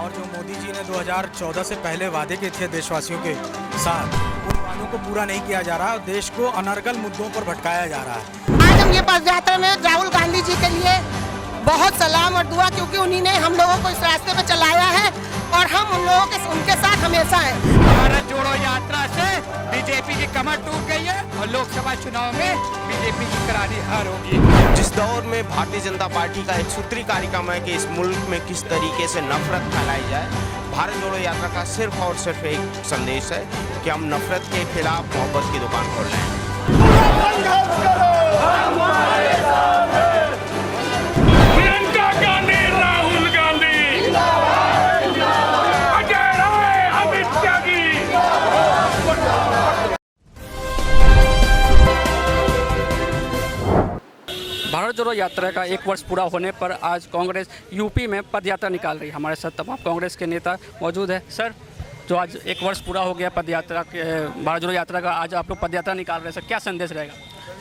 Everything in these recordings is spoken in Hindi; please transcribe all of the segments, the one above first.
और जो मोदी जी ने 2014 से पहले वादे किए थे देशवासियों के साथ, उन वादों को पूरा नहीं किया जा रहा और देश को अनर्गल मुद्दों पर भटकाया जा रहा है। आज हम ये पद यात्रा में राहुल गांधी जी के लिए बहुत सलाम और दुआ, क्योंकि उन्हीं ने हम लोगों को इस रास्ते पे चलाया है और हम उनके साथ हमेशा हैं। भारत जोड़ो यात्रा से बीजेपी की कमर टूट गई है और लोकसभा चुनाव में बीजेपी की करारी हार होगी। जिस दौर में भारतीय जनता पार्टी का एक सूत्री कार्यक्रम है कि इस मुल्क में किस तरीके से नफरत फैलाई जाए, भारत जोड़ो यात्रा का सिर्फ और सिर्फ एक संदेश है कि हम नफरत के खिलाफ मोहब्बत की दुकान खोल रहे हैं। भारत जोड़ो यात्रा का 1 वर्ष पूरा होने पर आज कांग्रेस यूपी में पद यात्रा निकाल रही है। हमारे साथ तमाम कांग्रेस के नेता मौजूद है। सर, जो आज 1 वर्ष पूरा हो गया पद यात्रा के, भारत जोड़ो यात्रा का, आज आप लोग पद यात्रा निकाल रहे हैं, सर क्या संदेश रहेगा?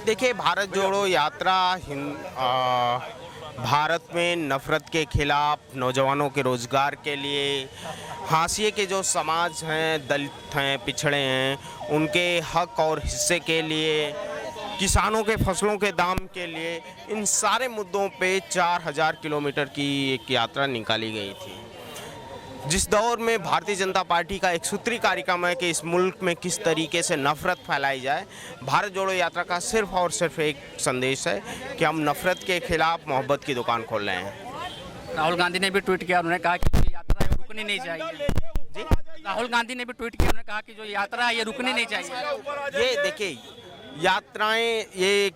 देखिए, भारत जोड़ो यात्रा भारत में नफरत के खिलाफ, नौजवानों के रोजगार के लिए, हाशिए के जो समाज हैं, दलित हैं, पिछड़े हैं, उनके हक और हिस्से के लिए, किसानों के फसलों के दाम के लिए, इन सारे मुद्दों पे 4000 किलोमीटर की एक यात्रा निकाली गई थी। जिस दौर में भारतीय जनता पार्टी का एक सूत्री कार्यक्रम है कि इस मुल्क में किस तरीके से नफरत फैलाई जाए, भारत जोड़ो यात्रा का सिर्फ और सिर्फ एक संदेश है कि हम नफरत के खिलाफ मोहब्बत की दुकान खोल रहे हैं। राहुल गांधी ने भी ट्वीट किया, उन्होंने कहा कि ये यात्रा रुकनी नहीं चाहिए। जी, राहुल गांधी ने भी ट्वीट किया, उन्होंने कहा कि जो यात्रा है ये रुकनी नहीं चाहिए। ये देखिए, यात्राएं, ये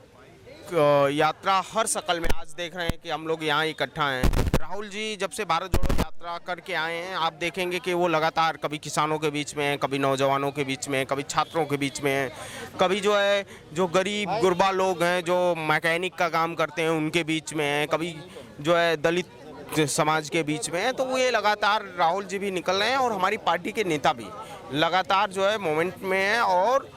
यात्रा हर शक्ल में आज देख रहे हैं कि हम लोग यहाँ इकट्ठा हैं। राहुल जी जब से भारत जोड़ो यात्रा करके आए हैं, आप देखेंगे कि वो लगातार कभी किसानों के बीच में हैं, कभी नौजवानों के बीच में, कभी छात्रों के बीच में हैं, कभी जो है जो गरीब गुरबा लोग हैं जो मैकेनिक का काम करते हैं उनके बीच में हैं, कभी जो है दलित समाज के बीच में है। तो वो ये लगातार राहुल जी भी निकल रहे हैं और हमारी पार्टी के नेता भी लगातार जो है मोमेंट में हैं और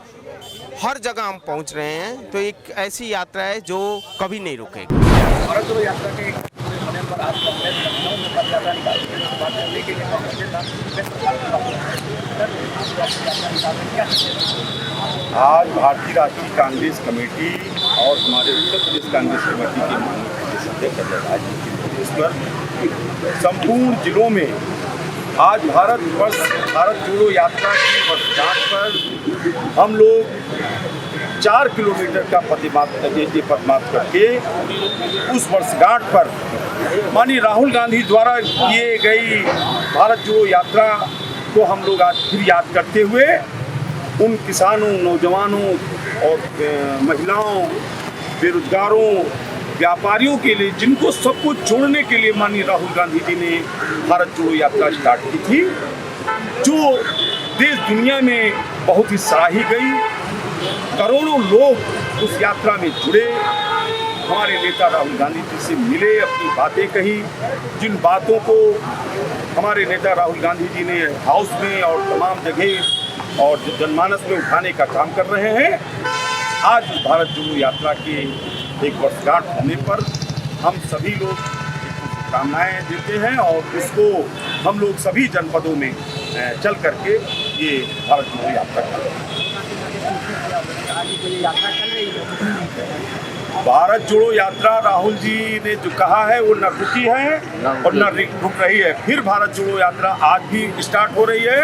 हर जगह हम पहुंच रहे हैं। तो एक ऐसी यात्रा है जो कभी नहीं रुकेगी। भारत जोड़ो यात्रा के होने पर आज कांग्रेस लखनऊ में पद यात्रा निकाली है। इस बात करने के लिए कांग्रेस आज भारतीय राष्ट्रीय कांग्रेस कमेटी और हमारे उत्तर प्रदेश कांग्रेस कमेटी के माननीय अध्यक्ष अजय राज जी के निर्देश पर संपूर्ण जिलों में आज भारत जोड़ो यात्रा की वर्षगांठ पर हम लोग 4 किलोमीटर का पदमार्च करके उस वर्षगांठ पर माननीय राहुल गांधी द्वारा किए गई भारत जोड़ो यात्रा को हम लोग आज फिर याद करते हुए उन किसानों, नौजवानों और महिलाओं, बेरोजगारों, व्यापारियों के लिए, जिनको सब कुछ छोड़ने के लिए माननीय राहुल गांधी जी ने भारत जोड़ो यात्रा स्टार्ट की थी, जो देश दुनिया में बहुत ही सराही गई। करोड़ों लोग उस यात्रा में जुड़े, हमारे नेता राहुल गांधी जी से मिले, अपनी बातें कही, जिन बातों को हमारे नेता राहुल गांधी जी ने हाउस में और तमाम जगह और जनमानस में उठाने का काम कर रहे हैं। आज भारत जोड़ो यात्रा के 1 वर्षगांठ होने पर हम सभी लोग शुभकामनाएं देते हैं और इसको हम लोग सभी जनपदों में चल करके ये भारत जोड़ो यात्रा कर रहे हैं। भारत जोड़ो यात्रा राहुल जी ने जो कहा है वो न रुकी है और न रुक रही है। फिर भारत जोड़ो यात्रा आज भी स्टार्ट हो रही है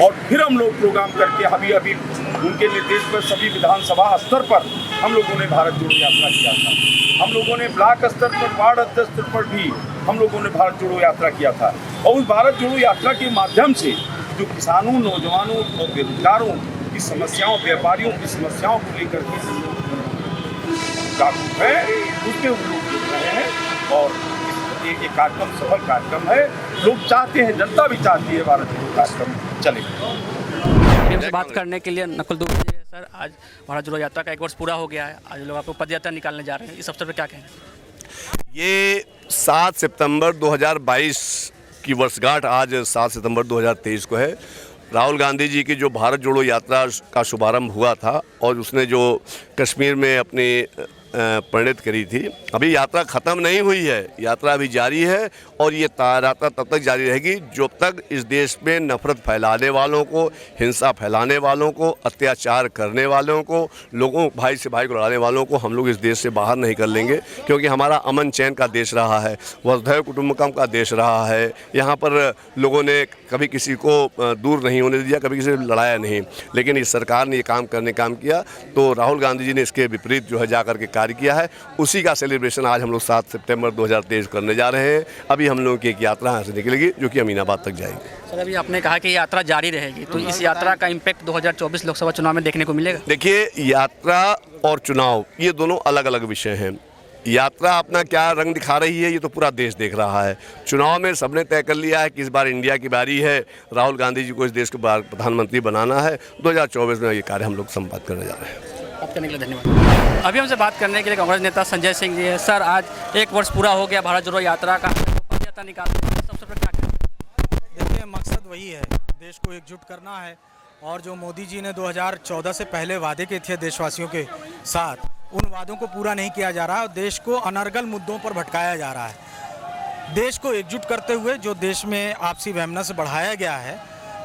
और फिर हम लोग प्रोग्राम करके अभी उनके निर्देश पर सभी विधानसभा स्तर पर हम लोगों ने भारत जोड़ो यात्रा किया था। हम लोगों ने ब्लॉक स्तर पर, वार्ड स्तर पर भी हम लोगों ने भारत जोड़ो यात्रा किया था और उस भारत जोड़ो यात्रा के माध्यम से जो किसानों, नौजवानों और बेरोजगारों की समस्याओं, व्यापारियों की समस्याओं को लेकर के जागरूक है, उसके लोग जुड़ रहे हैं और ये कार्यक्रम सफल कार्यक्रम है। लोग चाहते हैं, जनता भी चाहती है भारत जोड़ो कार्यक्रम चले। हमसे बात करने के लिए नकुल दुबे जी है। सर, आज भारत जोड़ो यात्रा का 1 वर्ष पूरा हो गया है, आज लोग आपको पद यात्रा निकालने जा रहे हैं, इस अवसर पर क्या कहेंगे? ये 7 सितंबर 2022 की वर्षगांठ आज 7 सितंबर 2023 को है। राहुल गांधी जी की जो भारत जोड़ो यात्रा का शुभारंभ हुआ था और उसने जो कश्मीर में अपनी परिणित करी थी। अभी यात्रा ख़त्म नहीं हुई है, यात्रा अभी जारी है और ये यात्रा तब तक जारी रहेगी जब तक इस देश में नफरत फैलाने वालों को, हिंसा फैलाने वालों को, अत्याचार करने वालों को, लोगों भाई से भाई को लड़ाने वालों को हम लोग इस देश से बाहर नहीं कर लेंगे। क्योंकि हमारा अमन चैन का देश रहा है, वसुधैव कुटुंबकम का देश रहा है। यहाँ पर लोगों ने कभी किसी को दूर नहीं होने दिया, कभी किसी से लड़ाया नहीं। लेकिन इस सरकार ने ये काम किया तो राहुल गांधी जी ने इसके विपरीत जो है जाकर के कार्य किया है। उसी का सेलिब्रेशन आज हम लोग 7 सितंबर 2023 करने जा रहे हैं। अभी हम लोगों की एक यात्रा यहाँ से निकलेगी जो कि अमीनाबाद तक जाएगी। सर, अभी आपने कहा कि यात्रा जारी रहेगी, तो इस यात्रा का इम्पैक्ट 2024 लोकसभा चुनाव में देखने को मिलेगा? देखिए, यात्रा और चुनाव ये दोनों अलग अलग विषय हैं। यात्रा अपना क्या रंग दिखा रही है ये तो पूरा देश देख रहा है। चुनाव में सबने तय कर लिया है कि इस बार इंडिया की बारी है, राहुल गांधी जी को इस देश को प्रधानमंत्री बनाना है। 2024 में ये कार्य हम लोग संपादित करने जा रहे हैं। बात करने के लिए धन्यवाद। अभी हमसे बात करने के लिए कांग्रेस नेता संजय सिंह जी है। सर, आज 1 वर्ष पूरा हो गया भारत जोड़ो यात्रा का, पदयात्रा निकाल सबसे पहले क्या करें? देखिए, मकसद वही है, देश को एकजुट करना है। और जो मोदी जी ने 2014 से पहले वादे किए थे देशवासियों के साथ, उन वादों को पूरा नहीं किया जा रहा और देश को अनर्गल मुद्दों पर भटकाया जा रहा है। देश को एकजुट करते हुए जो देश में आपसी वैमनस्य बढ़ाया गया है,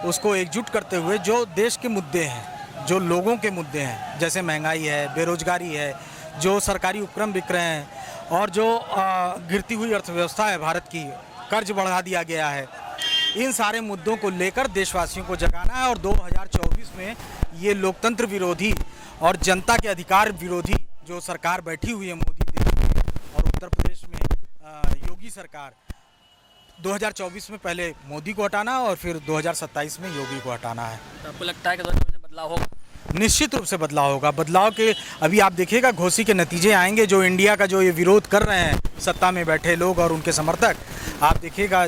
उसको एकजुट करते हुए जो देश के मुद्दे हैं, जो लोगों के मुद्दे हैं, जैसे महंगाई है, बेरोजगारी है, जो सरकारी उपक्रम बिक रहे हैं और जो गिरती हुई अर्थव्यवस्था है भारत की, कर्ज बढ़ा दिया गया है, इन सारे मुद्दों को लेकर देशवासियों को जगाना है। और 2024 में ये लोकतंत्र विरोधी और जनता के अधिकार विरोधी जो सरकार बैठी हुई है मोदी दिल्ली में और उत्तर प्रदेश में योगी सरकार, 2024 में पहले मोदी को हटाना और फिर 2027 में योगी को हटाना है। तो आपको लगता है कि 2024 में बदलाव होगा? निश्चित रूप से बदलाव होगा। बदलाव के अभी आप देखिएगा घोषी के नतीजे आएंगे। जो इंडिया का जो ये विरोध कर रहे हैं सत्ता में बैठे लोग और उनके समर्थक, आप देखिएगा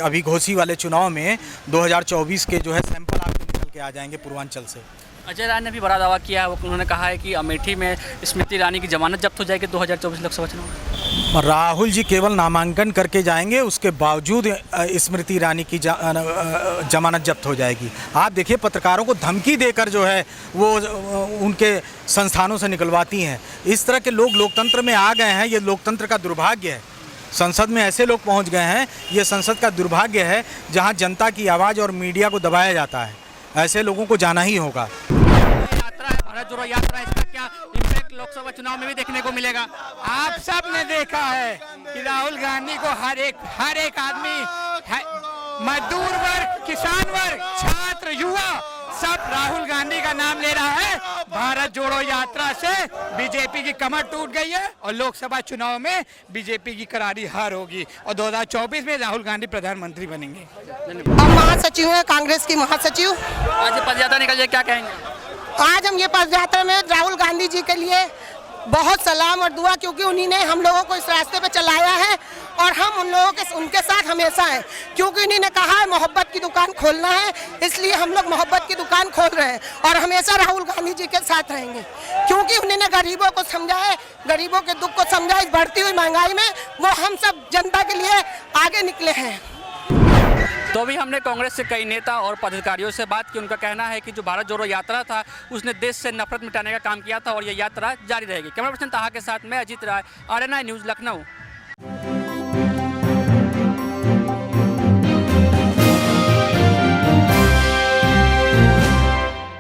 अभी घोषी वाले चुनाव में 2024 के जो है सैंपल आपको निकल के आ जाएंगे पूर्वांचल से। अजय राय ने भी बड़ा दावा किया है, उन्होंने कहा है कि अमेठी में स्मृति ईरानी की जमानत जब्त हो जाएगी 2024 लोकसभा चुनाव में। राहुल जी केवल नामांकन करके जाएंगे, उसके बावजूद स्मृति ईरानी की जमानत जब्त हो जाएगी। आप देखिए, पत्रकारों को धमकी देकर जो है वो उनके संस्थानों से निकलवाती हैं। इस तरह के लोग लोकतंत्र में आ गए हैं, ये लोकतंत्र का दुर्भाग्य है। संसद में ऐसे लोग पहुंच गए हैं, ये संसद का दुर्भाग्य है जहां जनता की आवाज़ और मीडिया को दबाया जाता है। ऐसे लोगों को जाना ही होगा। यात्रा है, भारत जोड़ो यात्रा, इसका क्या इम्पैक्ट लोकसभा चुनाव में भी देखने को मिलेगा? आप सब ने देखा है कि राहुल गांधी को हर एक आदमी, मजदूर वर्ग, किसान वर्ग, छात्र, युवा, सब राहुल गांधी का नाम ले रहा है। भारत जोड़ो यात्रा से बीजेपी की कमर टूट गई है और लोकसभा चुनाव में बीजेपी की करारी हार होगी और 2024 में राहुल गांधी प्रधानमंत्री बनेंगे। हम महासचिव हैं, कांग्रेस की महासचिव। आज पदयात्रा निकल जाए, क्या कहेंगे? आज हम ये पदयात्रा में राहुल गांधी जी के लिए बहुत सलाम और दुआ, क्योंकि उन्हीं ने हम लोगों को इस रास्ते पे चलाया है और हम उनके साथ हमेशा हैं। क्योंकि उन्हीं ने कहा है मोहब्बत की दुकान खोलना है, इसलिए हम लोग मोहब्बत की दुकान खोल रहे हैं और हमेशा राहुल गांधी जी के साथ रहेंगे। क्योंकि उन्होंने गरीबों को समझा है, गरीबों के दुख को समझा, इस बढ़ती हुई महंगाई में वो हम सब जनता के लिए आगे निकले हैं। तो अभी हमने कांग्रेस से कई नेता और पदाधिकारियों से बात की। उनका कहना है कि जो भारत जोड़ो यात्रा था उसने देश से नफरत मिटाने का काम किया था और ये यात्रा जारी रहेगी। कैमरा पर्सन ताहा के साथ मैं अजीत राय, RNI न्यूज़, लखनऊ।